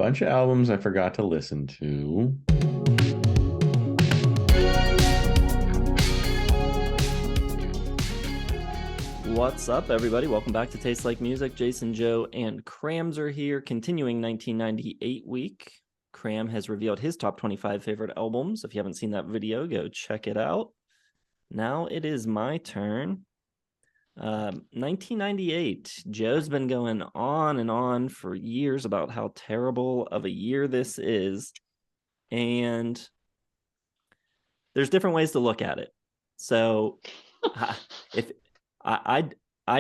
Bunch of albums I forgot to listen to. What's up, everybody? Welcome back to Taste Like Music. Jason, Joe, and Crams are here, continuing 1998 week. Cram has revealed his top 25 favorite albums. If you haven't seen that video, go check it out. Now it is my turn. 1998. Joe's been going on and on for years about how terrible of a year this is. And there's different ways to look at it. So if I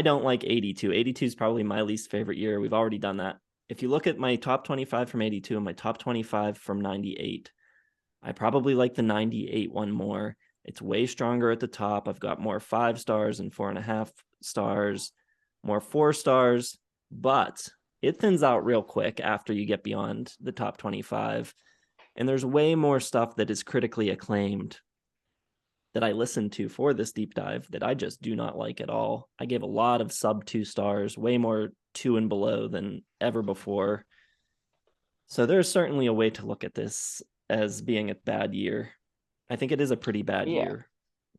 don't like 82. 82 is probably my least favorite year. We've already done that. If you look at my top 25 from 82 and my top 25 from 98, I probably like the 98 one more. It's way stronger at the top. I've got more 5 stars and 4.5 stars, more 4 stars, but it thins out real quick after you get beyond the top 25. And there's way more stuff that is critically acclaimed that I listened to for this deep dive that I just do not like at all. I gave a lot of sub 2 stars, way more 2 and below than ever before. So there's certainly a way to look at this as being a bad year. I think it is a pretty bad year.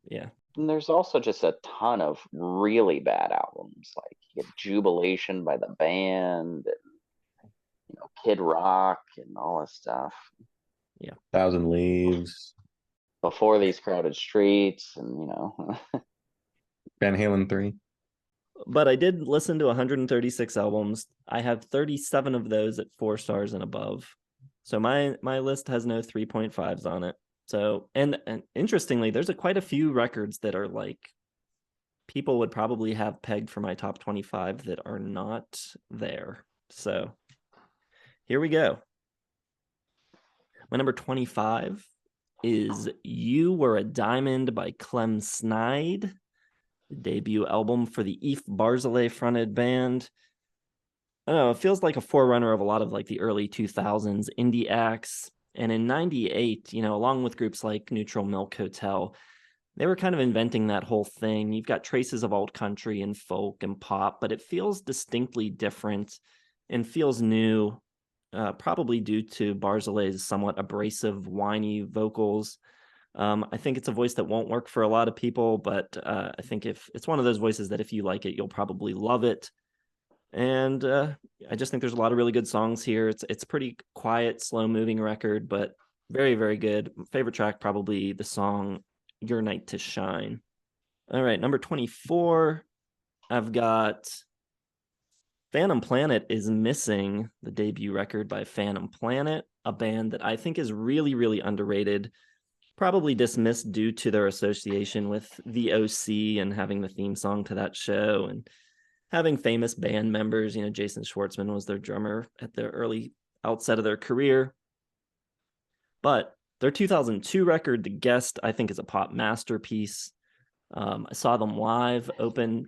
Yeah. And there's also just a ton of really bad albums, like you get Jubilation by the band, and Kid Rock and all this stuff. Yeah. Thousand Leaves. Before These Crowded Streets, and Van Halen 3. But I did listen to 136 albums. I have 37 of those at 4 stars and above. So my list has no 3.5s on it. So and interestingly, there's quite a few records that are like people would probably have pegged for my top 25 that are not there. So here we go. My number 25 is You Were a Diamond by Clem Snide, the debut album for the Eef Barzilay fronted band. I don't know, it feels like a forerunner of a lot of like the early 2000s indie acts. And in 98, along with groups like Neutral Milk Hotel, they were kind of inventing that whole thing. You've got traces of alt country and folk and pop, but it feels distinctly different and feels new. Probably due to Barzilay's somewhat abrasive, whiny vocals. I think it's a voice that won't work for a lot of people, but I think if it's one of those voices that if you like it, you'll probably love it. And I just think there's a lot of really good songs here. It's a pretty quiet, slow-moving record, but very, very good. Favorite track, probably the song Your Night to Shine. All right, number 24, I've got Phantom Planet Is Missing, the debut record by Phantom Planet, a band that I think is really, really underrated, probably dismissed due to their association with the OC and having the theme song to that show and having famous band members. Jason Schwartzman was their drummer at the early outset of their career. But their 2002 record, The Guest, I think is a pop masterpiece. I saw them live open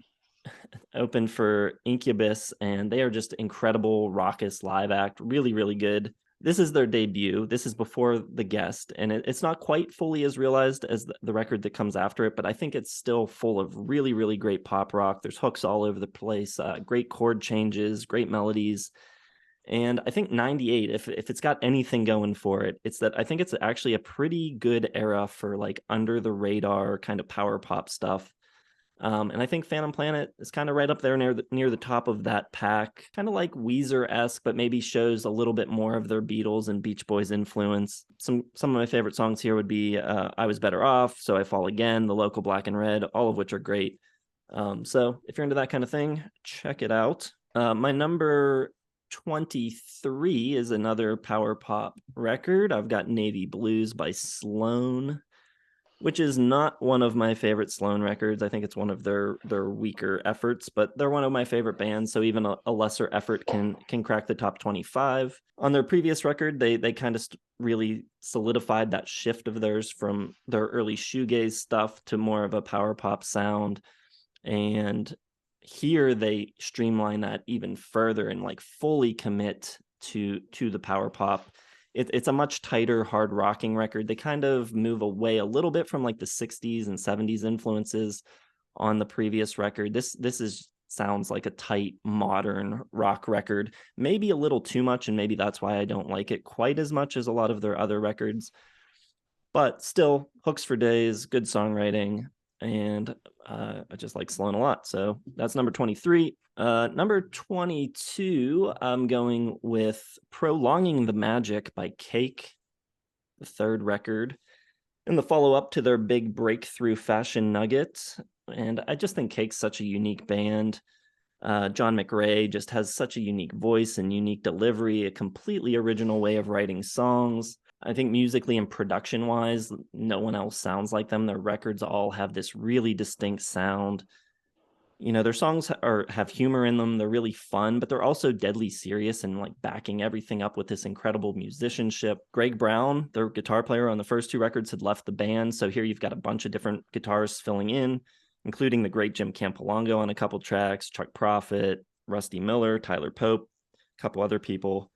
for Incubus, and they are just incredible, raucous live act. Really, really good. This is their debut. This is before The Guest, and it's not quite fully as realized as the record that comes after it, but I think it's still full of really, really great pop rock. There's hooks all over the place, great chord changes, great melodies. And I think 98, if it's got anything going for it, it's that I think it's actually a pretty good era for like under the radar kind of power pop stuff. And I think Phantom Planet is kind of right up there near the top of that pack, kind of like Weezer-esque, but maybe shows a little bit more of their Beatles and Beach Boys influence. Some of my favorite songs here would be I Was Better Off, So I Fall Again, The Local Black and Red, all of which are great. So if you're into that kind of thing, check it out. My number 23 is another power pop record. I've got Navy Blues by Sloan, which is not one of my favorite Sloan records. I think it's one of their weaker efforts, but they're one of my favorite bands, so even a lesser effort can crack the top 25. On their previous record, they kind of really solidified that shift of theirs from their early shoegaze stuff to more of a power pop sound. And here they streamline that even further and like fully commit to the power pop. It's a much tighter, hard rocking record. They kind of move away a little bit from like the 60s and 70s influences on the previous record. This is sounds like a tight modern rock record, maybe a little too much, and maybe that's why I don't like it quite as much as a lot of their other records. But still, hooks for days, good songwriting, and I just like Sloan a lot. So that's number 23. Number 22, I'm going with Prolonging the Magic by Cake, the third record, and the follow-up to their big breakthrough Fashion Nugget. And I just think Cake's such a unique band. John McRae just has such a unique voice and unique delivery, a completely original way of writing songs. I think musically and production wise, no one else sounds like them. Their records all have this really distinct sound. You know, their songs have humor in them. They're really fun, but they're also deadly serious and like backing everything up with this incredible musicianship. Greg Brown, their guitar player on the first two records, had left the band. So here you've got a bunch of different guitarists filling in, including the great Jim Campolongo on a couple tracks, Chuck Prophet, Rusty Miller, Tyler Pope, a couple other people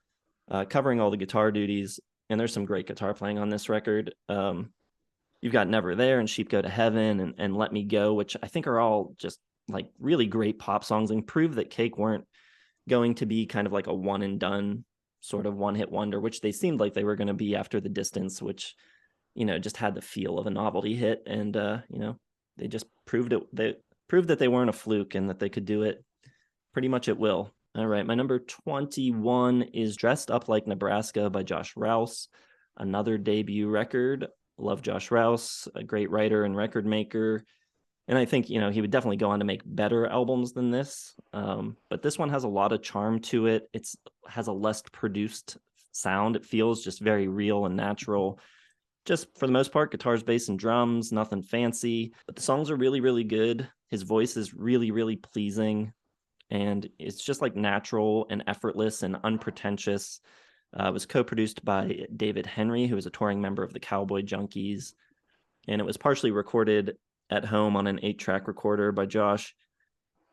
covering all the guitar duties. And there's some great guitar playing on this record. You've got Never There and Sheep Go to Heaven and Let Me Go, which I think are all just like really great pop songs and prove that Cake weren't going to be kind of like a one and done sort of one hit wonder, which they seemed like they were going to be after The Distance, which, you know, just had the feel of a novelty hit. And, you know, they just proved it. They proved that they weren't a fluke and that they could do it pretty much at will. All right. My number 21 is Dressed Up Like Nebraska by Josh Rouse, another debut record. Love Josh Rouse, a great writer and record maker. And I think, you know, he would definitely go on to make better albums than this. But this one has a lot of charm to it. It has a less produced sound. It feels just very real and natural. Just for the most part, guitars, bass, and drums, nothing fancy. But the songs are really, really good. His voice is really, really pleasing. And it's just like natural and effortless and unpretentious. It was co-produced by David Henry, who is a touring member of the Cowboy Junkies. And it was partially recorded at home on an 8-track recorder by Josh.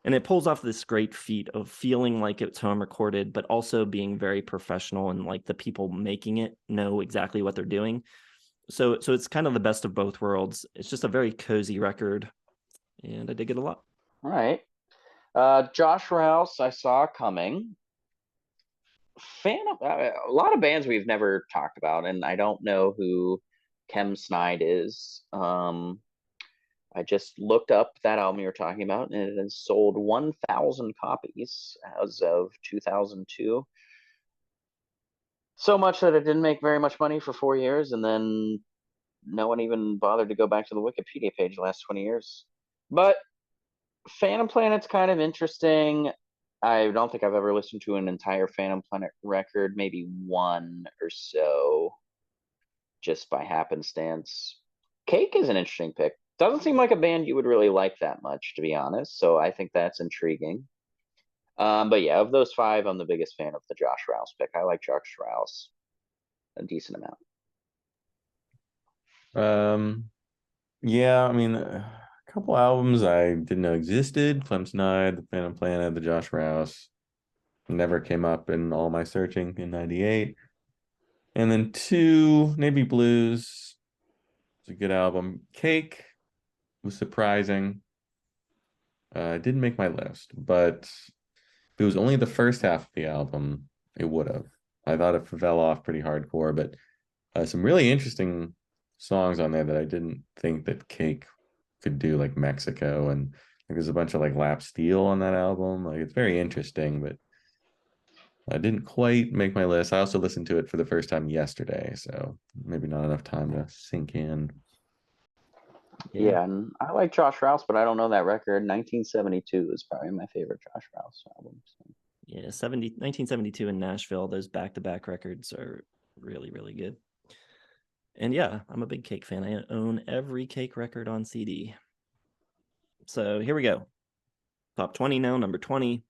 And it pulls off this great feat of feeling like it's home recorded, but also being very professional and like the people making it know exactly what they're doing. So it's kind of the best of both worlds. It's just a very cozy record, and I dig it a lot. All right. Josh Rouse, I saw coming. Fan of a lot of bands we've never talked about, and I don't know who Kem Snide is. I just looked up that album you were talking about, and it has sold 1,000 copies as of 2002. So much that it didn't make very much money for 4 years, and then no one even bothered to go back to the Wikipedia page the last 20 years. But Phantom Planet's kind of interesting. I don't think I've ever listened to an entire Phantom Planet record, maybe one or so, just by happenstance. Cake is an interesting pick. Doesn't seem like a band you would really like that much, to be honest. So I think that's intriguing. But yeah, of those five, I'm the biggest fan of the Josh Rouse pick. I like Josh Rouse a decent amount. Yeah, I mean, a couple albums I didn't know existed. Clem Snide, The Phantom Planet, the Josh Rouse. Never came up in all my searching in 98. And then 2, Navy Blues. It's a good album. Cake was surprising. It didn't make my list, but if it was only the first half of the album, it would have. I thought it fell off pretty hardcore, but some really interesting songs on there that I didn't think that Cake could do, like Mexico, and like, there's a bunch of like Lap Steel on that album. Like, it's very interesting, but I didn't quite make my list. I also listened to it for the first time yesterday, so maybe not enough time to sink in. Yeah, and I like Josh Rouse, but I don't know that record. 1972 is probably my favorite Josh Rouse album. So. Yeah, 1972 in Nashville, those back-to-back records are really, really good. And yeah, I'm a big Cake fan. I own every Cake record on CD. So here we go. Top 20 now, number 20.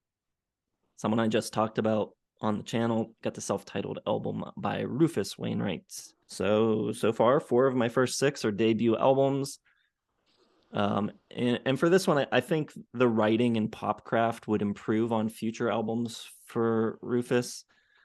Someone I just talked about on the channel, got the self-titled album by Rufus Wainwright. So far, 4 of my first 6 are debut albums. And for this one, I think the writing and Popcraft would improve on future albums for Rufus.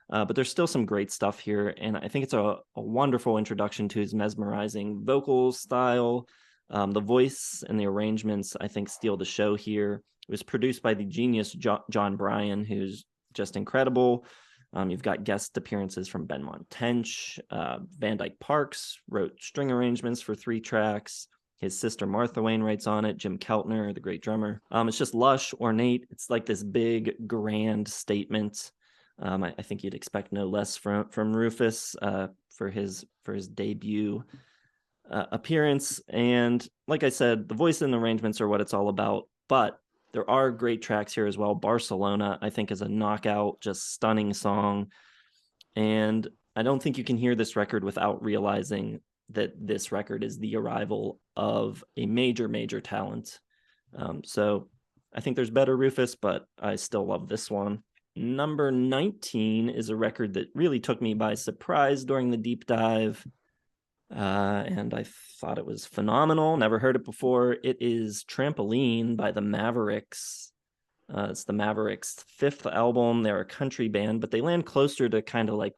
But there's still some great stuff here. And I think it's a wonderful introduction to his mesmerizing vocal style, The voice and the arrangements, I think, steal the show here. It was produced by the genius John Bryan, who's just incredible. You've got guest appearances from Benmont Tench. Van Dyke Parks wrote string arrangements for 3 tracks. His sister Martha Wainwright's on it. Jim Keltner, the great drummer. It's just lush, ornate. It's like this big, grand statement. I think you'd expect no less from Rufus for his debut appearance. And like I said, the voice and the arrangements are what it's all about. But there are great tracks here as well. Barcelona, I think, is a knockout, just stunning song. And I don't think you can hear this record without realizing that this record is the arrival of a major, major talent. So I think there's better Rufus, but I still love this one. Number 19 is a record that really took me by surprise during the deep dive. And I thought it was phenomenal. Never heard it before. It is Trampoline by the Mavericks. It's the Mavericks' 5th album. They're a country band, but they land closer to kind of like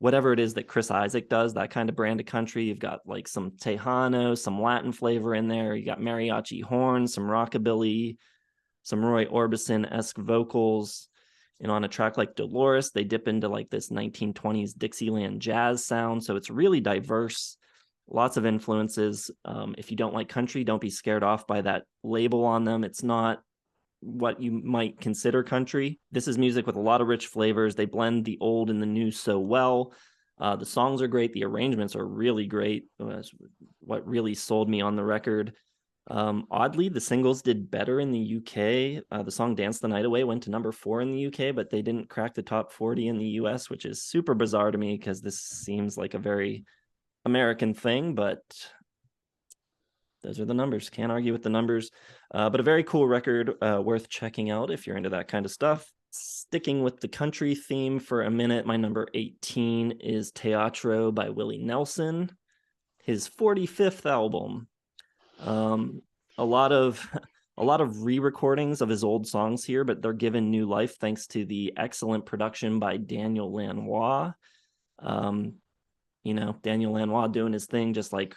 whatever it is that Chris Isaak does, that kind of brand of country. You've got like some Tejano, some Latin flavor in there. You got mariachi horns, some rockabilly, some Roy Orbison-esque vocals. And on a track like Dolores, they dip into like this 1920s Dixieland jazz sound. So it's really diverse, lots of influences. If you don't like country, don't be scared off by that label on them. It's not what you might consider country. This is music with a lot of rich flavors. They blend the old and the new so well. The songs are great. The arrangements are really great. That's what really sold me on the record. Oddly, the singles did better in the UK. The song Dance the Night Away went to number 4 in the UK, but they didn't crack the top 40 in the US, which is super bizarre to me because this seems like a very American thing, but those are the numbers. Can't argue with the numbers. But a very cool record, worth checking out if you're into that kind of stuff. Sticking with the country theme for a minute, my number 18 is Teatro by Willie Nelson, his 45th album. A lot of re-recordings of his old songs here, but they're given new life thanks to the excellent production by Daniel Lanois. Daniel Lanois doing his thing, just like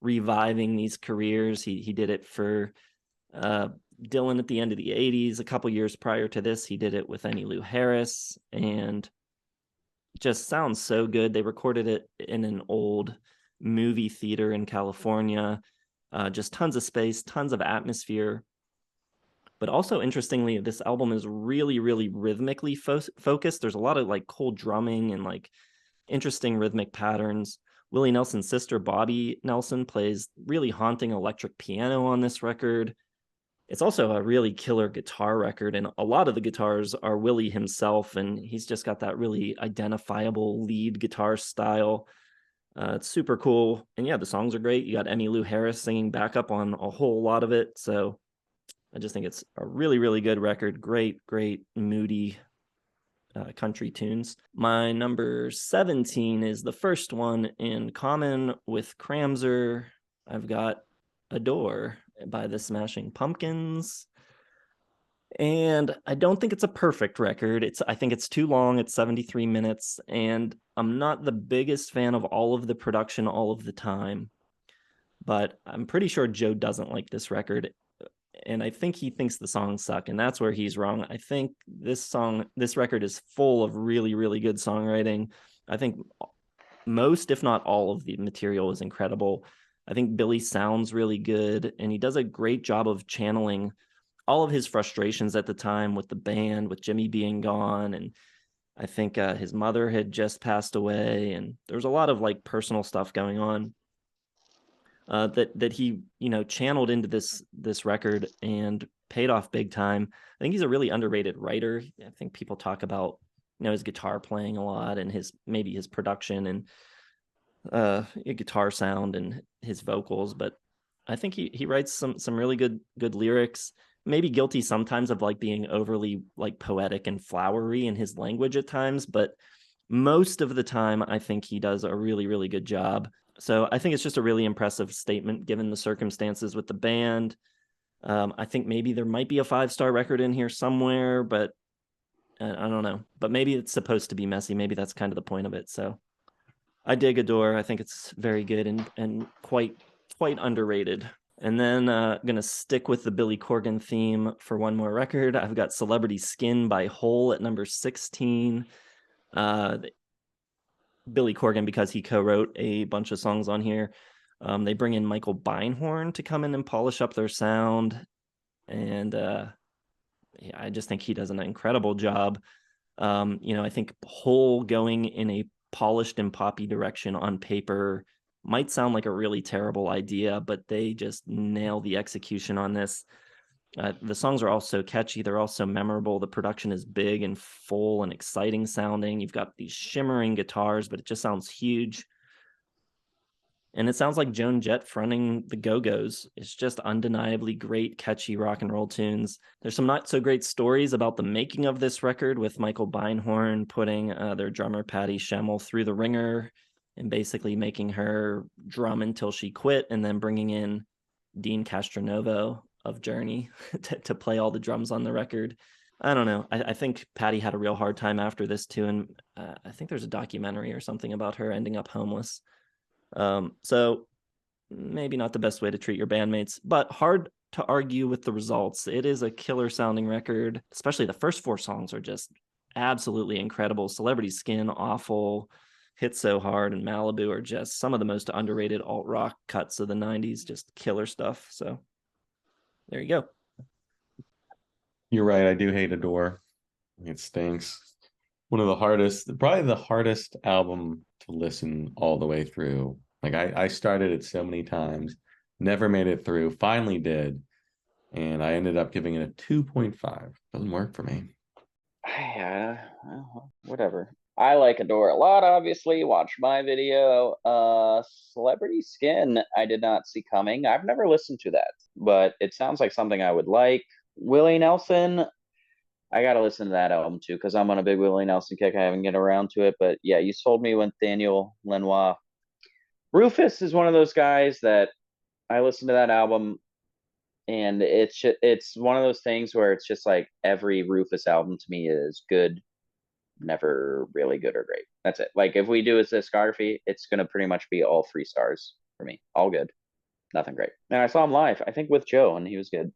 reviving these careers. He did it for Dylan at the end of the 80s. A couple years prior to this, he did it with Emmylou Harris, and just sounds so good. They recorded it in an old movie theater in California. Just tons of space, tons of atmosphere. But also, interestingly, this album is really, really rhythmically focused. There's a lot of like cool drumming and like interesting rhythmic patterns. Willie Nelson's sister, Bobby Nelson, plays really haunting electric piano on this record. It's also a really killer guitar record, and a lot of the guitars are Willie himself, and he's just got that really identifiable lead guitar style. It's super cool. And yeah, the songs are great. You got Emmylou Harris singing backup on a whole lot of it. So I just think it's a really, really good record. Great, moody country tunes. My number 17 is the first one in common with Kramzer. I've got Adore by the Smashing Pumpkins. And I don't think it's a perfect record. I think it's too long. It's 73 minutes. And I'm not the biggest fan of all of the production all of the time. But I'm pretty sure Joe doesn't like this record. And I think he thinks the songs suck. And that's where he's wrong. I think this record is full of really, really good songwriting. I think most, if not all, of the material is incredible. I think Billy sounds really good. And he does a great job of channeling all of his frustrations at the time with the band, with Jimmy being gone. And I think his mother had just passed away. And there was a lot of like personal stuff going on that he, channeled into this record and paid off big time. I think he's a really underrated writer. I think people talk about, his guitar playing a lot and his production and guitar sound and his vocals. But I think he writes some really good lyrics. Maybe guilty sometimes of like being overly like poetic and flowery in his language at times, but most of the time I think he does a really, really good job. So I think it's just a really impressive statement given the circumstances with the band. I think maybe there might be a 5-star record in here somewhere, but I don't know. But maybe it's supposed to be messy. Maybe that's kind of the point of it. So I dig Adore. I think it's very good and quite quite underrated. And then going to stick with the Billy Corgan theme for one more record. I've got Celebrity Skin by Hole at number 16. Billy Corgan, because he co-wrote a bunch of songs on here. They bring in Michael Beinhorn to come in and polish up their sound. And I just think he does an incredible job. I think Hole going in a polished and poppy direction on paper might sound like a really terrible idea, but they just nail the execution on this. The songs are also catchy. They're also memorable. The production is big and full and exciting sounding. You've got these shimmering guitars, but it just sounds huge. And it sounds like Joan Jett fronting the Go-Go's. It's just undeniably great, catchy rock and roll tunes. There's some not so great stories about the making of this record, with Michael Beinhorn putting their drummer Patty Schemmel through the ringer and basically making her drum until she quit, and then bringing in Dean Castronovo of Journey to play all the drums on the record. I don't know. I think Patty had a real hard time after this too, and I think there's a documentary or something about her ending up homeless. So maybe not the best way to treat your bandmates, but hard to argue with the results. It is a killer sounding record, especially the first 4 songs are just absolutely incredible. Celebrity Skin, awful. Hit So Hard, and Malibu are just some of the most underrated alt rock cuts of the 90s, just killer stuff. So there you go. You're right. I do hate Adore. It stinks. One of the hardest, probably the hardest album to listen all the way through. Like I started it so many times, never made it through, finally did. And I ended up giving it a 2.5. Doesn't work for me. Yeah, well, whatever. I like Adore a lot, obviously. Watch my video. Celebrity Skin, I did not see coming. I've never listened to that, but it sounds like something I would like. Willie Nelson, I gotta listen to that album too, because I'm on a big Willie Nelson kick. I haven't get around to it, but yeah, you sold me with Daniel Lanois. Rufus is one of those guys that I listened to that album, and it's one of those things where it's just like every Rufus album to me is good, never really good or great. That's it. Like if we do his discography, it's gonna pretty much be all 3 stars for me. All good, nothing great. And I saw him live, I think with Joe, and he was good.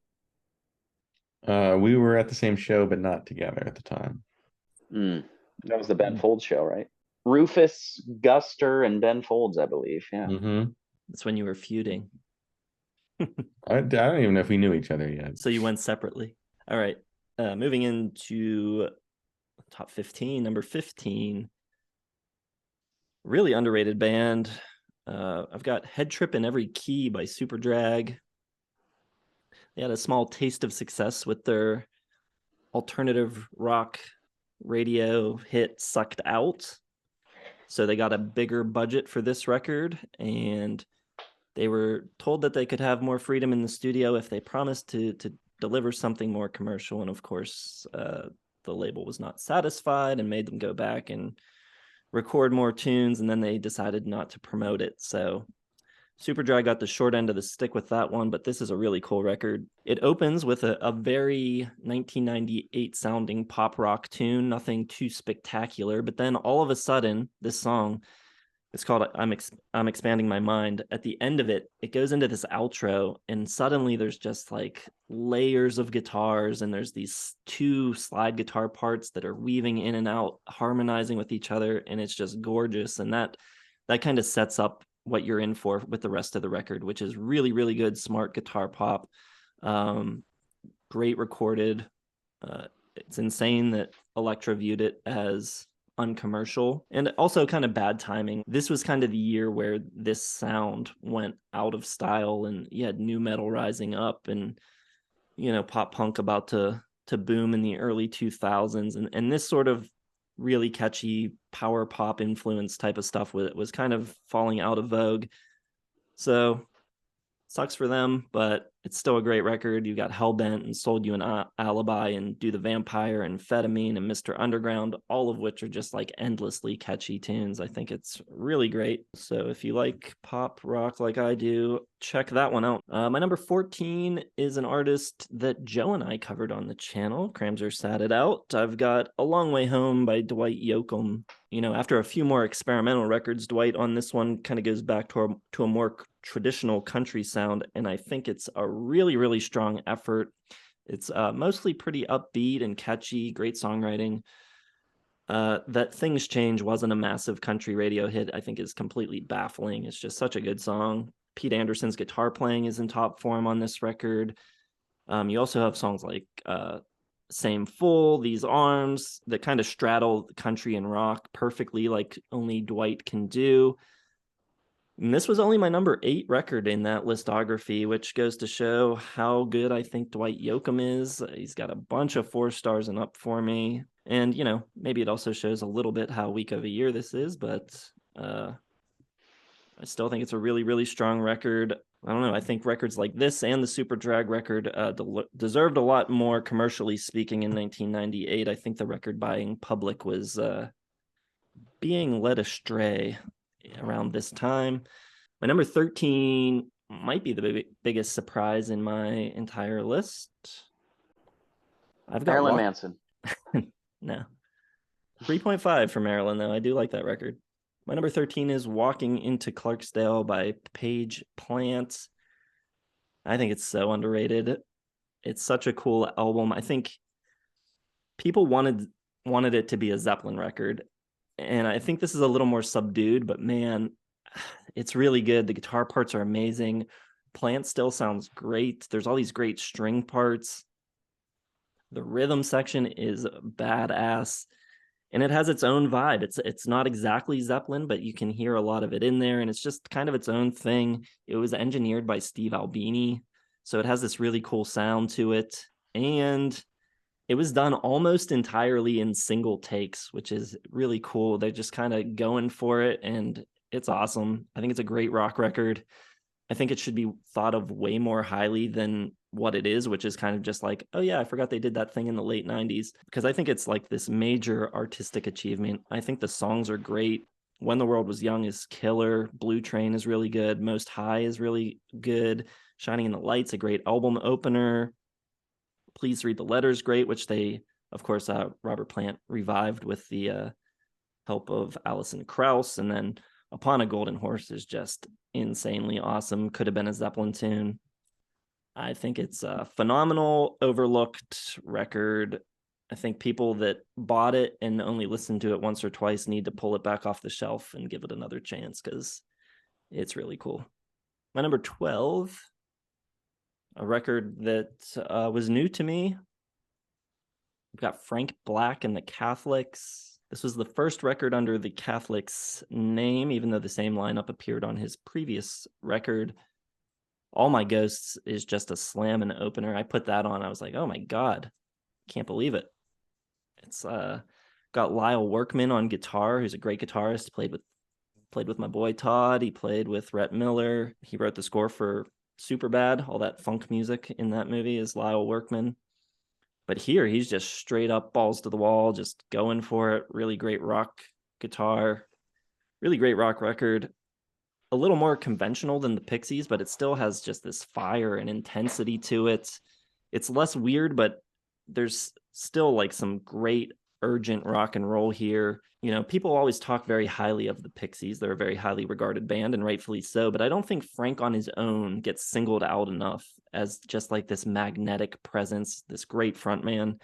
We were at the same show, but not together at the time. That was the Ben Folds show, right? Rufus, Guster, and Ben Folds, I believe. Yeah. Mm-hmm. That's when you were feuding. I don't even know if we knew each other yet. So you went separately. All right. Moving into top 15, number 15. Really underrated band. I've got Head Trip in Every Key by Superdrag. They had a small taste of success with their alternative rock radio hit Sucked Out. So they got a bigger budget for this record, and they were told that they could have more freedom in the studio if they promised to deliver something more commercial. And of course, the label was not satisfied and made them go back and record more tunes, and then they decided not to promote it. So Superdrag got the short end of the stick with that one, but this is a really cool record. It opens with a very 1998 sounding pop rock tune, nothing too spectacular, but then all of a sudden, this song, it's called I'm Expanding My Mind. At the end of it, it goes into this outro, and suddenly there's just like layers of guitars, and there's these 2 slide guitar parts that are weaving in and out, harmonizing with each other, and it's just gorgeous. And that kind of sets up what you're in for with the rest of the record, which is really, really good, smart guitar pop. Great recorded. It's insane that Elektra viewed it as uncommercial, and also kind of bad timing. This was kind of the year where this sound went out of style, and you had nu metal rising up, and pop punk about to boom in the early 2000s, and this sort of really catchy power pop influence type of stuff was kind of falling out of vogue. So sucks for them, but it's still a great record. You got Hellbent and Sold You an Alibi and Do the Vampire and Amphetamine and Mr. Underground, all of which are just like endlessly catchy tunes. I think it's really great. So if you like pop rock like I do, check that one out. My number 14 is an artist that Joe and I covered on the channel. Cramser sat it out. I've got A Long Way Home by Dwight Yoakam. You know, after a few more experimental records, Dwight on this one kind of goes back to a more traditional country sound, and I think it's a really, really strong effort. It's mostly pretty upbeat and catchy, great songwriting. That Things Change wasn't a massive country radio hit, I think is completely baffling. It's just such a good song. Pete Anderson's guitar playing is in top form on this record. You also have songs like Same Fool, These Arms, that kind of straddle country and rock perfectly, like only Dwight can do. And this was only my number 8 record in that listography, which goes to show how good I think Dwight Yoakam is. He's got a bunch of 4 stars and up for me. And, you know, maybe it also shows a little bit how weak of a year this is, but I still think it's a really, really strong record. I don't know. I think records like this and the Super Drag record deserved a lot more commercially speaking in 1998. I think the record buying public was being led astray around this time. My number 13 might be the biggest surprise in my entire list. I've got Marilyn Manson. No. 3.5 for Marilyn, though. I do like that record. My number 13 is Walking into Clarksdale by Paige Plant. I think it's so underrated. It's such a cool album. I think people wanted it to be a Zeppelin record, and I think this is a little more subdued, but man, it's really good. The guitar parts are amazing. Plant still sounds great. There's all these great string parts. The rhythm section is badass, and it has its own vibe. It's not exactly Zeppelin, but you can hear a lot of it in there, and it's just kind of its own thing. It was engineered by Steve Albini, so it has this really cool sound to it, and it was done almost entirely in single takes, which is really cool. They're just kind of going for it, and it's awesome. I think it's a great rock record. I think it should be thought of way more highly than what it is, which is kind of just like, oh yeah, I forgot they did that thing in the late 90s, because I think it's like this major artistic achievement. I think the songs are great. When the World Was Young is killer. Blue Train is really good. Most High is really good. Shining in the Light's a great album opener. Please Read the Letters, great, which they, of course, Robert Plant revived with the help of Alison Krauss. And then Upon a Golden Horse is just insanely awesome. Could have been a Zeppelin tune. I think it's a phenomenal, overlooked record. I think people that bought it and only listened to it once or twice need to pull it back off the shelf and give it another chance, because it's really cool. My number 12, a record that was new to me. We've got Frank Black and the Catholics. This was the first record under the Catholics name, even though the same lineup appeared on his previous record. All My Ghosts is just a slam and opener. I put that on. I was like, oh my God, can't believe it. It's got Lyle Workman on guitar, who's a great guitarist, played with my boy Todd. He played with Rhett Miller. He wrote the score for Superbad. All that funk music in that movie is Lyle Workman. But here, he's just straight up balls to the wall, just going for it. Really great rock guitar. Really great rock record. A little more conventional than the Pixies, but it still has just this fire and intensity to it. It's less weird, but there's still like some great urgent rock and roll here. You know, people always talk very highly of the Pixies. They're a very highly regarded band, and rightfully so, but I don't think Frank on his own gets singled out enough as just like this magnetic presence, this great frontman.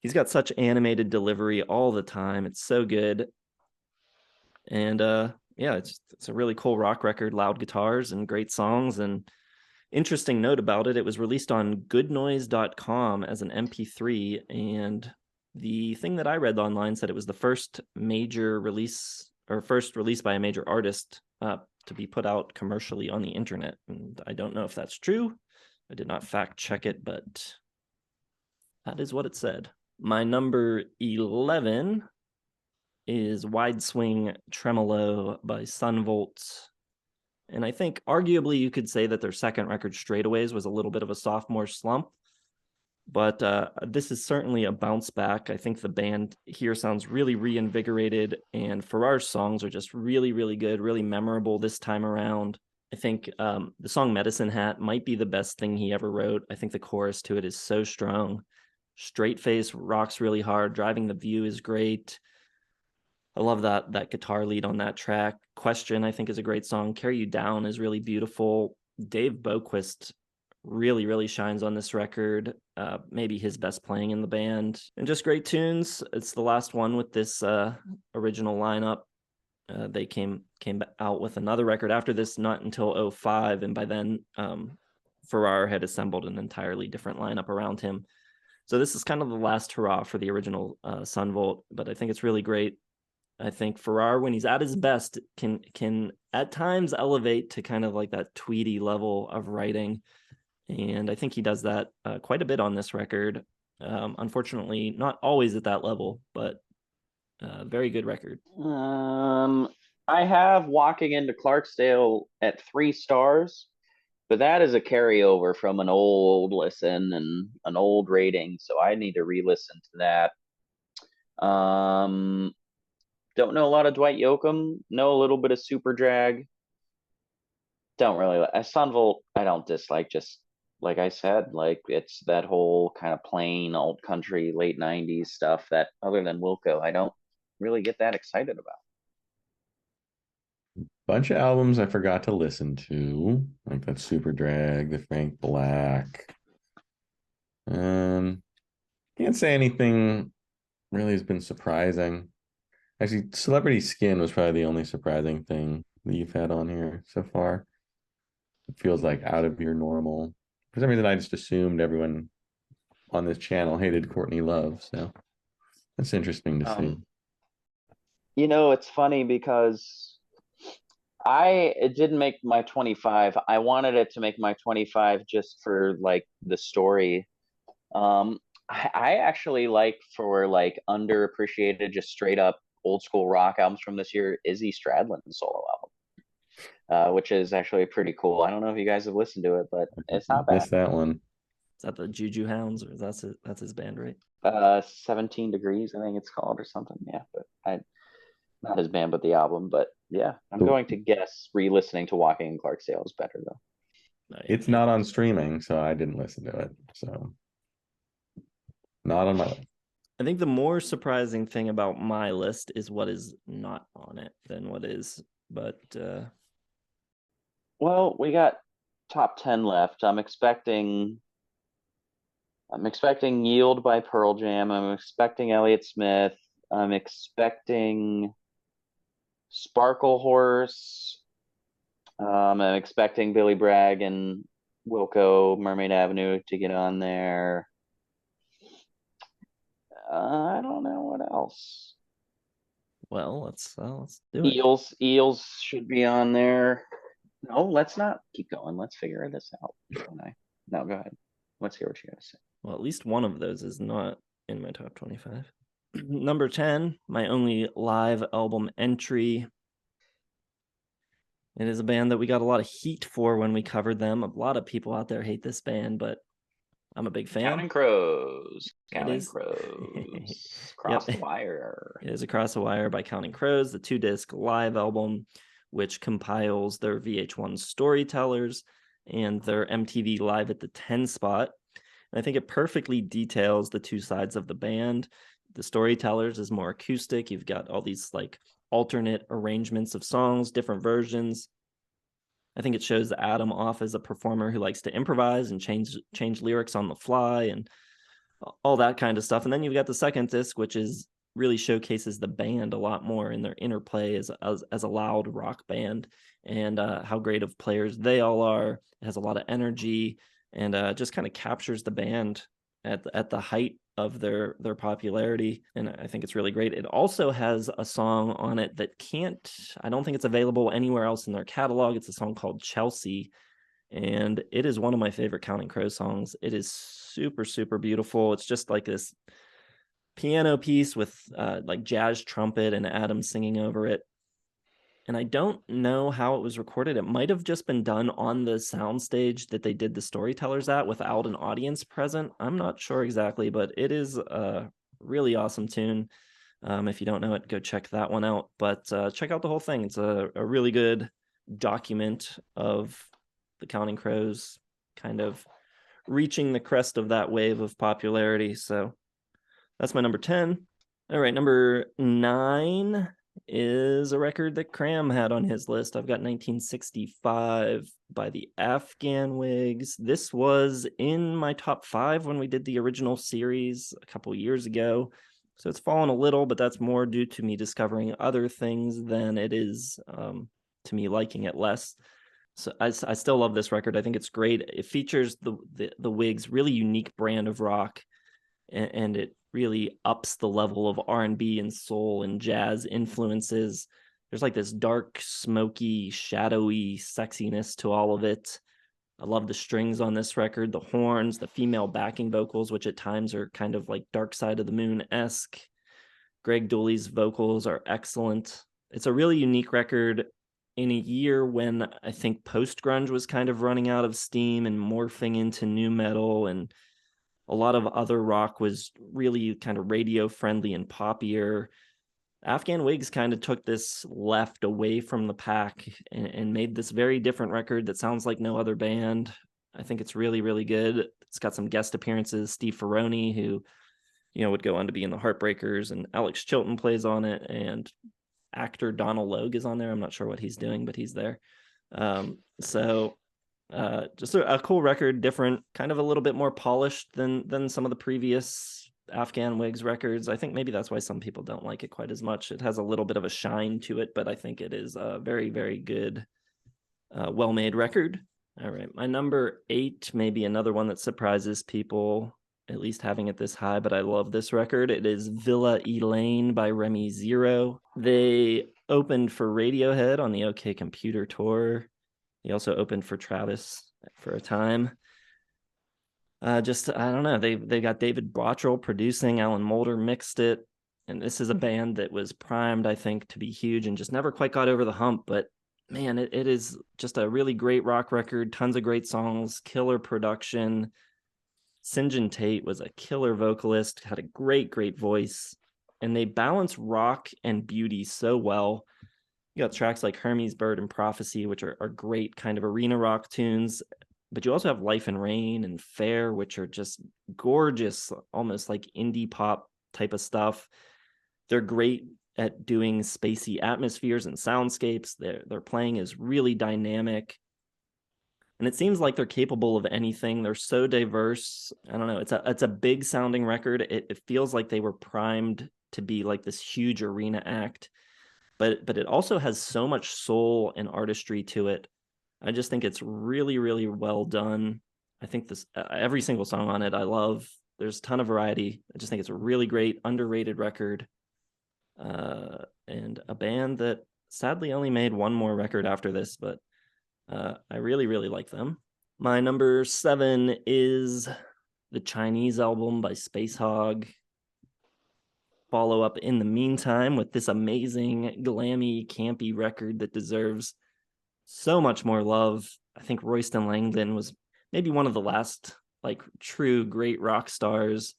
He's got such animated delivery all the time. It's so good. And yeah, it's a really cool rock record, loud guitars and great songs. And interesting note about it, it was released on goodnoise.com as an MP3, and the thing that I read online said it was the first major release, or first release by a major artist to be put out commercially on the internet. And I don't know if that's true. I did not fact check it, but that is what it said. My number 11 is Wide Swing Tremolo by Sunvolt. And I think arguably you could say that their second record, Straightaways, was a little bit of a sophomore slump. But this is certainly a bounce back. I think the band here sounds really reinvigorated, and Farrar's songs are just really, really good, really memorable this time around. I think the song Medicine Hat might be the best thing he ever wrote. I think the chorus to it is so strong. Straight Face rocks really hard. Driving the View is great. I love that guitar lead on that track. Question, I think, is a great song. Carry You Down is really beautiful. Dave Boquist really, really shines on this record. Maybe his best playing in the band. And just great tunes. It's the last one with this original lineup. They came out with another record after this, not until 2005, and by then Farrar had assembled an entirely different lineup around him. So this is kind of the last hurrah for the original Son Volt, but I think it's really great. I think Farrar, when he's at his best, can at times elevate to kind of like that Tweedy level of writing, and I think he does that quite a bit on this record. Unfortunately, not always at that level, but very good record. I have Walking into Clarksdale at 3 stars, but that is a carryover from an old listen and an old rating, so I need to re-listen to that. Don't know a lot of Dwight Yoakam. Know a little bit of Superdrag. Don't really Son Volt. I don't dislike. Just like I said, like it's that whole kind of plain old country late '90s stuff that, other than Wilco, I don't really get that excited about. Bunch of albums I forgot to listen to, like that Superdrag, the Frank Black. Can't say anything really has been surprising. Actually, Celebrity Skin was probably the only surprising thing that you've had on here so far. It feels like out of your normal. For some reason, I just assumed everyone on this channel hated Courtney Love, so that's interesting to see. It's funny because it didn't make my 25. I wanted it to make my 25 just for like the story. I actually like, for like underappreciated, just straight up old school rock albums from this year, Izzy Stradlin's solo album, which is actually pretty cool. I don't know if you guys have listened to it, but it's not bad. Missed that one. Is that the Juju Hounds, or that's his band, right? 17 Degrees, I think it's called, or something. Yeah, but not his band, but the album. But yeah, I'm going to guess re-listening to Walking in Clarksdale is better though. It's not on streaming, so I didn't listen to it. So not on my list. I think the more surprising thing about my list is what is not on it than what is. But well, we got top 10 left. I'm expecting Yield by Pearl Jam. I'm expecting Elliott Smith. I'm expecting Sparkle Horse. I'm expecting Billy Bragg and Wilco, Mermaid Avenue, to get on there. I don't know what else. Well, let's do it. Eels should be on there. No, let's not keep going. Let's figure this out. No, go ahead. Let's hear what you gotta say. Well, at least one of those is not in my top 25. Number 10, my only live album entry. It is a band that we got a lot of heat for when we covered them. A lot of people out there hate this band, but I'm a big fan. Counting Crows. Counting Crows. Cross the Wire. It is Across the Wire by Counting Crows, the 2-disc live album, which compiles their VH1 Storytellers and their MTV Live at the 10 spot. And I think it perfectly details the two sides of the band. The Storytellers is more acoustic. You've got all these like alternate arrangements of songs, different versions. I think it shows Adam off as a performer who likes to improvise and change lyrics on the fly and all that kind of stuff. And then you've got the second disc, which is really showcases the band a lot more in their interplay as a loud rock band, and how great of players they all are. It has a lot of energy and just kind of captures the band at the height of their popularity, and I think it's really great. It also has a song on it that I don't think it's available anywhere else in their catalog. It's a song called Chelsea, and it is one of my favorite Counting Crows songs. It is super, super beautiful. It's just like this piano piece with like jazz trumpet and Adam singing over it. And I don't know how it was recorded. It might have just been done on the soundstage that they did the Storytellers at without an audience present. I'm not sure exactly, but it is a really awesome tune. If you don't know it, go check that one out. But check out the whole thing. It's a really good document of the Counting Crows kind of reaching the crest of that wave of popularity. So that's my number 10. All right, number 9 is a record that Cram had on his list. I've got 1965 by the Afghan Wigs. This was in my top 5 when we did the original series a couple years ago. So it's fallen a little, but that's more due to me discovering other things than it is to me liking it less. So I still love this record. I think it's great. It features the Wigs' really unique brand of rock, and it really ups the level of R&B and soul and jazz influences. There's like this dark, smoky, shadowy sexiness to all of it. I love the strings on this record, the horns, the female backing vocals, which at times are kind of like Dark Side of the Moon-esque. Greg Dooley's vocals are excellent. It's a really unique record in a year when I think post-grunge was kind of running out of steam and morphing into nu metal, and a lot of other rock was really kind of radio friendly and poppier. Afghan Wigs kind of took this left away from the pack and made this very different record that sounds like no other band. I think it's really, really good. It's got some guest appearances. Steve Ferroni, who, would go on to be in the Heartbreakers, and Alex Chilton plays on it, and actor Donald Logue is on there. I'm not sure what he's doing, but he's there. Just a cool record, different, kind of a little bit more polished than some of the previous Afghan Wigs records. I think maybe that's why some people don't like it quite as much. It has a little bit of a shine to it, but I think it is a very, very good, well-made record. All right, my number 8, maybe another one that surprises people, at least having it this high, but I love this record. It is Villa Elaine by Remy Zero. They opened for Radiohead on the OK Computer tour. He also opened for Travis for a time. I don't know. They got David Bottrell producing, Alan Moulder mixed it, and this is a band that was primed, I think, to be huge and just never quite got over the hump. But man, it is just a really great rock record. Tons of great songs, killer production. St. John Tate was a killer vocalist, had a great, great voice, and they balance rock and beauty so well. You got tracks like Hermes Bird and Prophecy, which are great kind of arena rock tunes. But you also have Life and Rain and Fair, which are just gorgeous, almost like indie pop type of stuff. They're great at doing spacey atmospheres and soundscapes. Their playing is really dynamic. And it seems like they're capable of anything. They're so diverse. I don't know. It's a big sounding record. It feels like they were primed to be like this huge arena act. But it also has so much soul and artistry to it. I just think it's really, really well done. I think this every single song on it I love. There's a ton of variety. I just think it's a really great, underrated record. And a band that sadly only made one more record after this, but I really, really like them. My number 7 is the Chinese album by Spacehog. Follow up In the Meantime with this amazing, glammy, campy record that deserves so much more love. I think Royston Langdon was maybe one of the last like true great rock stars,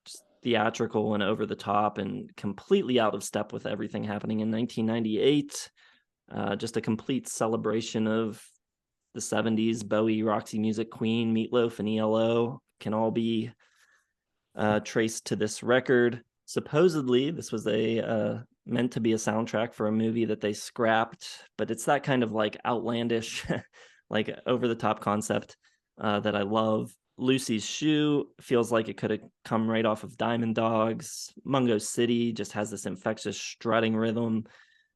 just theatrical and over the top and completely out of step with everything happening in 1998. Just a complete celebration of the 70s. Bowie, Roxy Music, Queen, Meatloaf, and ELO can all be traced to this record. Supposedly, this was meant to be a soundtrack for a movie that they scrapped, but it's that kind of like outlandish, like over the top concept that I love. Lucy's Shoe feels like it could have come right off of Diamond Dogs. Mungo City just has this infectious strutting rhythm.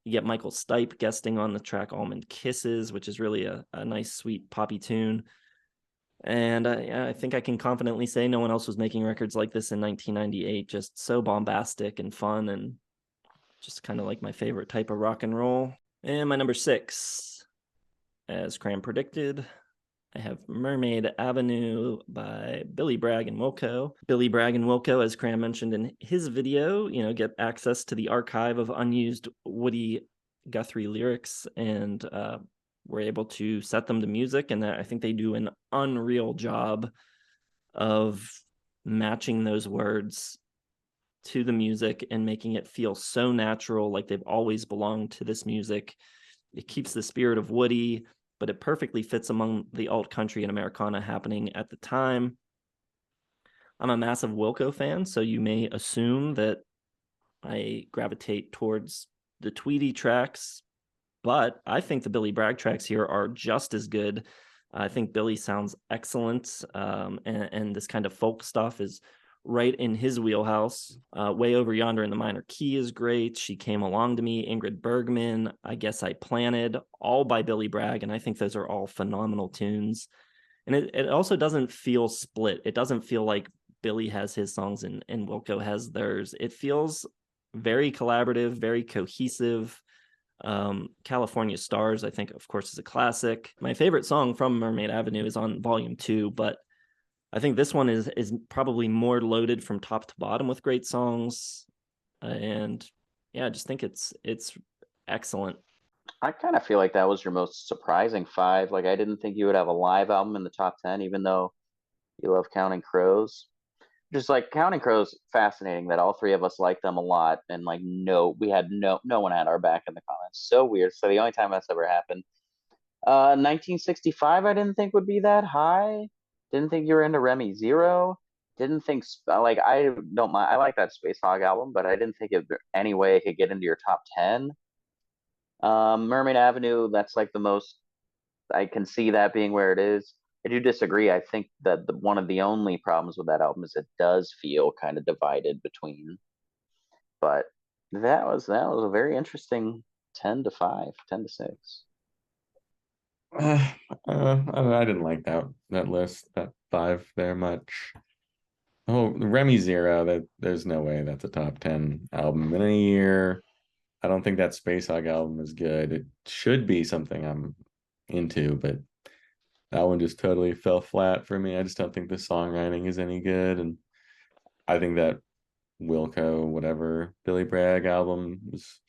You get Michael Stipe guesting on the track Almond Kisses, which is really a nice, sweet poppy tune. And I think I can confidently say no one else was making records like this in 1998. Just so bombastic and fun, and just kind of like my favorite type of rock and roll. And my number 6, as Cram predicted, I have Mermaid Avenue by Billy Bragg and Wilco. Billy Bragg and Wilco, as Cram mentioned in his video, get access to the archive of unused Woody Guthrie lyrics, and we're able to set them to music. And I think they do an unreal job of matching those words to the music and making it feel so natural, like they've always belonged to this music. It keeps the spirit of Woody, but it perfectly fits among the alt country and Americana happening at the time. I'm a massive Wilco fan, so you may assume that I gravitate towards the Tweety tracks, but I think the Billy Bragg tracks here are just as good. I think Billy sounds excellent, and this kind of folk stuff is right in his wheelhouse. Way Over Yonder in the Minor Key is great. She Came Along to Me, Ingrid Bergman, I Guess I Planted, all by Billy Bragg, and I think those are all phenomenal tunes. And it also doesn't feel split. It doesn't feel like Billy has his songs and Wilco has theirs. It feels very collaborative, very cohesive. California Stars, I think, of course, is a classic. My favorite song from Mermaid Avenue is on volume 2, but I think this one is probably more loaded from top to bottom with great songs. And yeah, I just think it's excellent. I kind of feel like that was your most surprising 5. Like, I didn't think you would have a live album in the top 10, even though you love Counting Crows. Just like Counting Crows, fascinating that all 3 of us like them a lot, and like no one had our back in the comments. So weird. So the only time that's ever happened. 1965, I didn't think would be that high. Didn't think you were into Remy Zero. Didn't think like I don't mind. I like that Space Hog album, but I didn't think if there any way it could get into your top 10. Mermaid Avenue, that's like the most I can see that being where it is. I do disagree. I think that one of the only problems with that album is it does feel kind of divided between. But that was a very interesting 10-5, 10-6. I didn't like that list, that 5 there much. Oh, Remy Zero, there's no way that's a top 10 album in a year. I don't think that Space Hog album is good. It should be something I'm into, but that one just totally fell flat for me. I just don't think the songwriting is any good. And I think that Wilco, whatever, Billy Bragg album was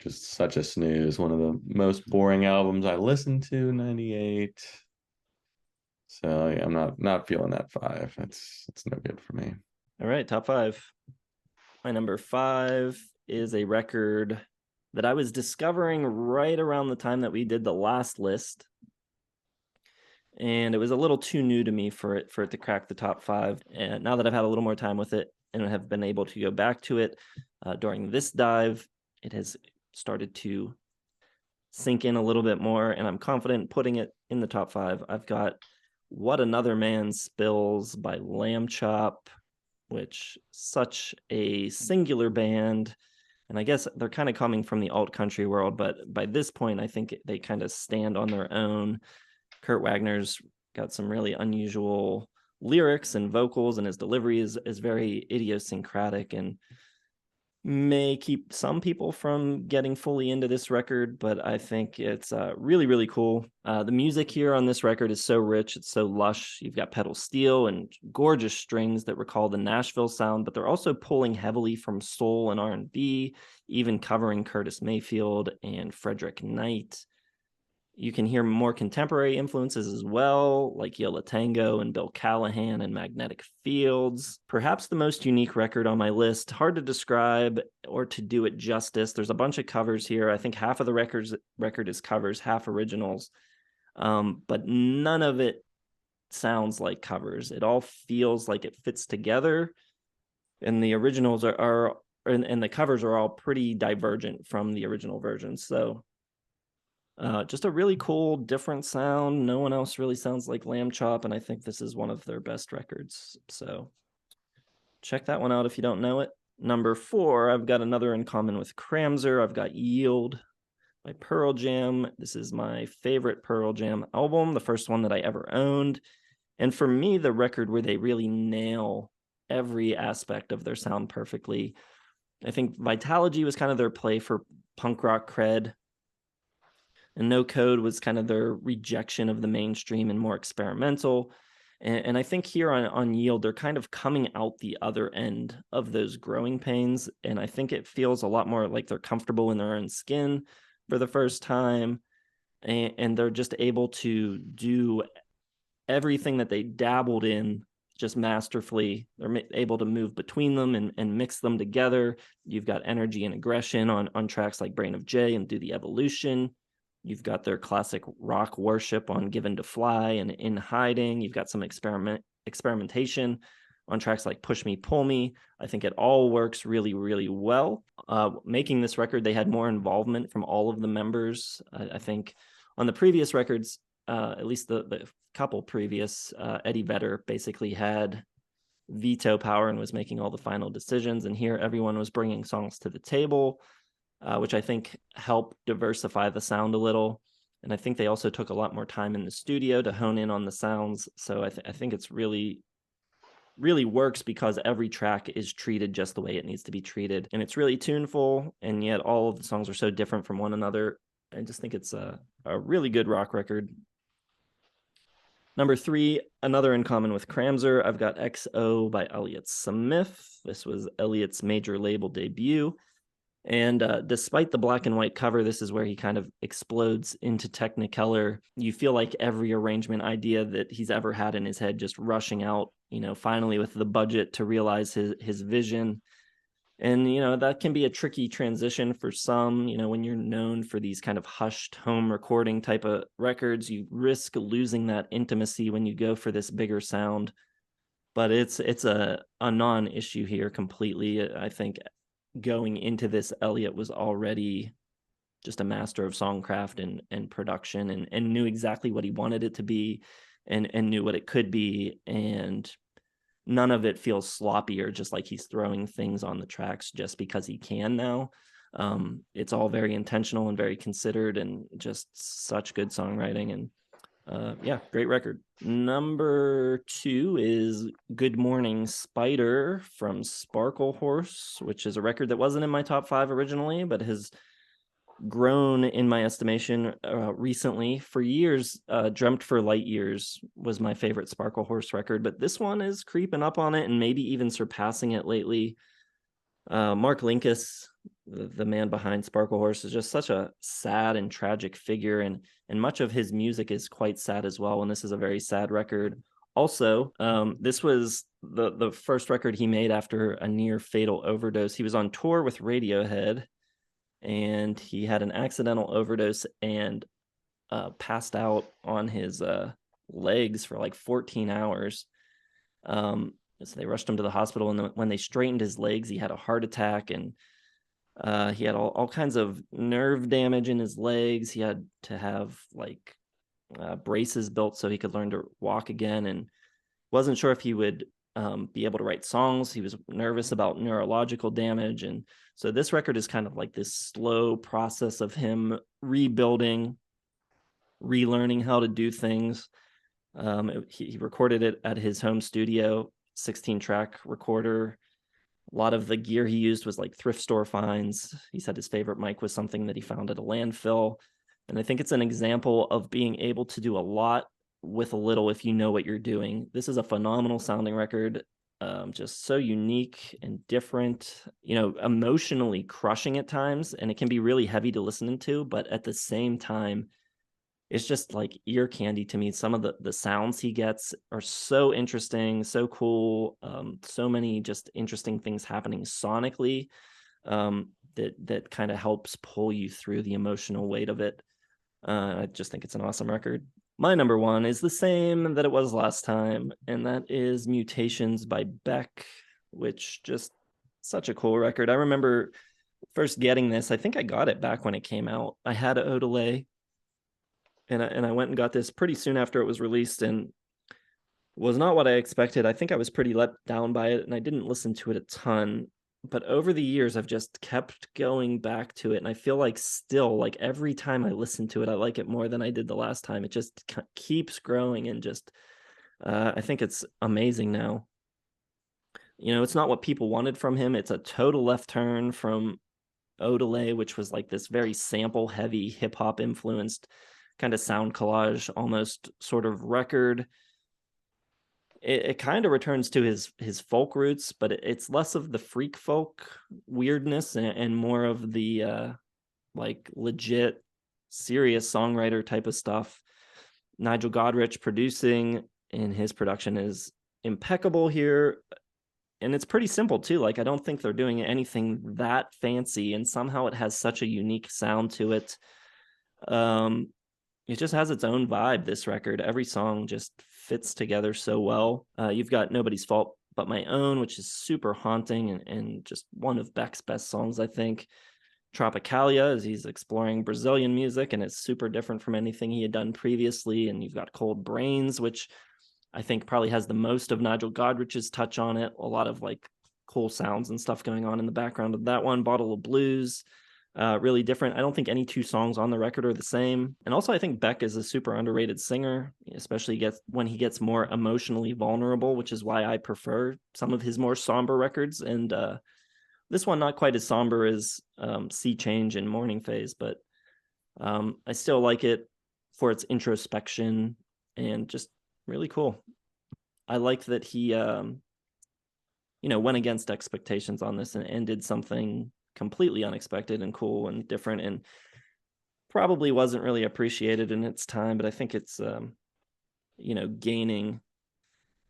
just such a snooze. One of the most boring albums I listened to in 98. So yeah, I'm not feeling that 5. It's no good for me. All right, top 5. My number 5 is a record that I was discovering right around the time that we did the last list. And it was a little too new to me for it to crack the top 5. And now that I've had a little more time with it and have been able to go back to it during this dive, it has started to sink in a little bit more, and I'm confident putting it in the top 5. I've got What Another Man Spills by Lamb Chop, which such a singular band. And I guess they're kind of coming from the alt country world, but by this point, I think they kind of stand on their own. Kurt Wagner's got some really unusual lyrics and vocals, and his delivery is very idiosyncratic and may keep some people from getting fully into this record, but I think it's really, really cool. The music here on this record is so rich. It's so lush. You've got pedal steel and gorgeous strings that recall the Nashville sound, but they're also pulling heavily from soul and R&B, even covering Curtis Mayfield and Frederick Knight. You can hear more contemporary influences as well, like Yo La Tengo and Bill Callahan and Magnetic Fields. Perhaps the most unique record on my list. Hard to describe or to do it justice. There's a bunch of covers here. I think half of the record is covers, half originals. But none of it sounds like covers. It all feels like it fits together. And the originals and the covers are all pretty divergent from the original versions. So just a really cool, different sound. No one else really sounds like Lamb Chop, and I think this is one of their best records. So check that one out if you don't know it. Number 4, I've got another in common with Kramzer. I've got Yield by Pearl Jam. This is my favorite Pearl Jam album, the first one that I ever owned. And for me, the record where they really nail every aspect of their sound perfectly. I think Vitalogy was kind of their play for punk rock cred. And No Code was kind of their rejection of the mainstream and more experimental. And I think here on Yield, they're kind of coming out the other end of those growing pains. And I think it feels a lot more like they're comfortable in their own skin for the first time. And they're just able to do everything that they dabbled in just masterfully. They're able to move between them and mix them together. You've got energy and aggression on tracks like Brain of J and Do the Evolution. You've got their classic rock worship on Given to Fly and In Hiding. You've got some experimentation on tracks like Push Me, Pull Me. I think it all works really, really well. Making this record, they had more involvement from all of the members. I think on the previous records, at least the couple previous, Eddie Vedder basically had veto power and was making all the final decisions. And here everyone was bringing songs to the table, which I think helped diversify the sound a little. And I think they also took a lot more time in the studio to hone in on the sounds. So I think it's really works because every track is treated just the way it needs to be treated. And it's really tuneful, and yet all of the songs are so different from one another. I just think it's a really good rock record. Number 3, another in common with Kramzer, I've got XO by Elliott Smith. This was Elliott's major label debut. And despite the black and white cover, this is where he kind of explodes into Technicolor. You feel like every arrangement idea that he's ever had in his head just rushing out, finally with the budget to realize his vision. And, that can be a tricky transition for some, when you're known for these kind of hushed home recording type of records, you risk losing that intimacy when you go for this bigger sound. But it's a non-issue here completely. I think going into this, Elliott was already just a master of songcraft and production and knew exactly what he wanted it to be and knew what it could be. And none of it feels sloppy or just like he's throwing things on the tracks just because he can now. It's all very intentional and very considered and just such good songwriting. And great record. Number 2 is Good Morning Spider from Sparklehorse, which is a record that wasn't in my top 5 originally, but has grown in my estimation recently. For years, Dreamt for Light Years was my favorite Sparklehorse record, but this one is creeping up on it and maybe even surpassing it lately. Mark Linkous, the man behind Sparklehorse, is just such a sad and tragic figure, and much of his music is quite sad as well, and this is a very sad record. Also, this was the first record he made after a near fatal overdose. He was on tour with Radiohead, and he had an accidental overdose and passed out on his legs for like 14 hours. So they rushed him to the hospital, and when they straightened his legs, he had a heart attack, and he had all kinds of nerve damage in his legs. He had to have braces built so he could learn to walk again, and wasn't sure if he would be able to write songs. He was nervous about neurological damage. And so this record is kind of like this slow process of him rebuilding, relearning how to do things. He recorded it at his home studio, 16-track recorder. A lot of the gear he used was like thrift store finds. He said his favorite mic was something that he found at a landfill. And I think it's an example of being able to do a lot with a little if you know what you're doing. This is a phenomenal sounding record, just so unique and different, emotionally crushing at times, and it can be really heavy to listen to, but at the same time, it's just like ear candy to me. Some of the sounds he gets are so interesting, so cool, so many just interesting things happening sonically, that kind of helps pull you through the emotional weight of it. I just think it's an awesome record. My number 1 is the same that it was last time, and that is Mutations by Beck, which just such a cool record. I remember first getting this. I think I got it back when it came out. I had Odelay, and I went and got this pretty soon after it was released, and was not what I expected. I think I was pretty let down by it, and I didn't listen to it a ton. But over the years, I've just kept going back to it. And I feel like still, like every time I listen to it, I like it more than I did the last time. It just keeps growing, and just, I think it's amazing now. It's not what people wanted from him. It's a total left turn from Odelay, which was like this very sample heavy hip hop influenced kind of sound collage, almost sort of record. It kind of returns to his folk roots, but it's less of the freak folk weirdness and more of the legit serious songwriter type of stuff. Nigel Godrich producing, and his production is impeccable here. And it's pretty simple too. Like, I don't think they're doing anything that fancy, and somehow it has such a unique sound to it. It just has its own vibe, this record. Every song just fits together so well. You've got Nobody's Fault But My Own, which is super haunting and just one of Beck's best songs, I think. Tropicalia, as he's exploring Brazilian music, and it's super different from anything he had done previously. And you've got Cold Brains, which I think probably has the most of Nigel Godrich's touch on it. A lot of like cool sounds and stuff going on in the background of that one. Bottle of Blues, really different. I don't think any two songs on the record are the same. And also I think Beck is a super underrated singer, especially when he gets more emotionally vulnerable, which is why I prefer some of his more somber records. And this one not quite as somber as Sea Change and Morning Phase, but I still like it for its introspection and just really cool. I like that he went against expectations on this and did something completely unexpected and cool and different, and probably wasn't really appreciated in its time, but I think it's gaining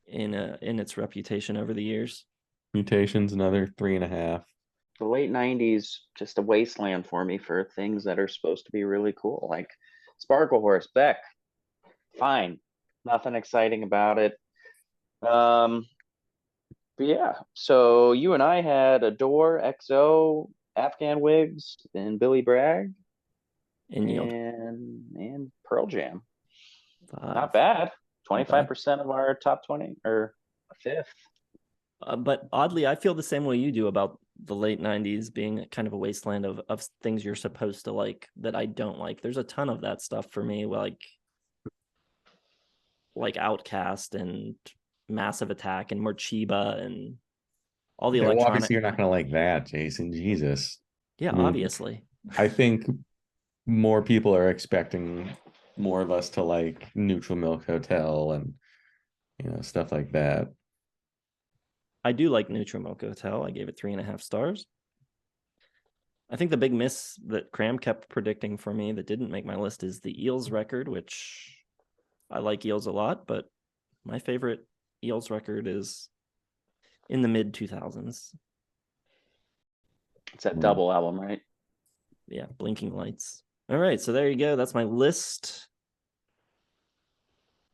in its reputation over the years. Mutations, another 3.5. The late 90s, just a wasteland for me for things that are supposed to be really cool, like Sparkle Horse, Beck, fine, nothing exciting about it. But yeah, so you and I had Adore, XO, Afghan Wigs, and Billy Bragg, And Yield. and Pearl Jam. 5. Not bad. 25% of our top 20, or a fifth. But oddly, I feel the same way you do about the late 90s being kind of a wasteland of things you're supposed to like that I don't like. There's a ton of that stuff for me, like Outkast and Massive Attack and Morcheeba and all the Well, electronic. obviously, you're not going to like that, Jason. Jesus. Yeah, I mean, obviously. I think more people are expecting more of us to like Neutral Milk Hotel and stuff like that. I do like Neutral Milk Hotel. I gave it 3.5 stars. I think the big miss that Cram kept predicting for me that didn't make my list is the Eels record, which I like Eels a lot, but my favorite Eels record is in the mid 2000s. It's that double album, right? Yeah, Blinking Lights. All right, so there you go. That's my list.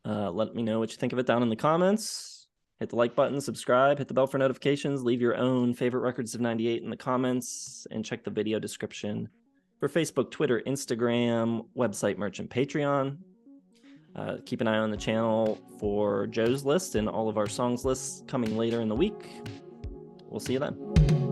Let me know what you think of it down in the comments. Hit the like button, subscribe, hit the bell for notifications, leave your own favorite records of 98 in the comments, and check the video description for Facebook, Twitter, Instagram, website, merch, and Patreon. Keep an eye on the channel for Joe's list and all of our songs lists coming later in the week. We'll see you then.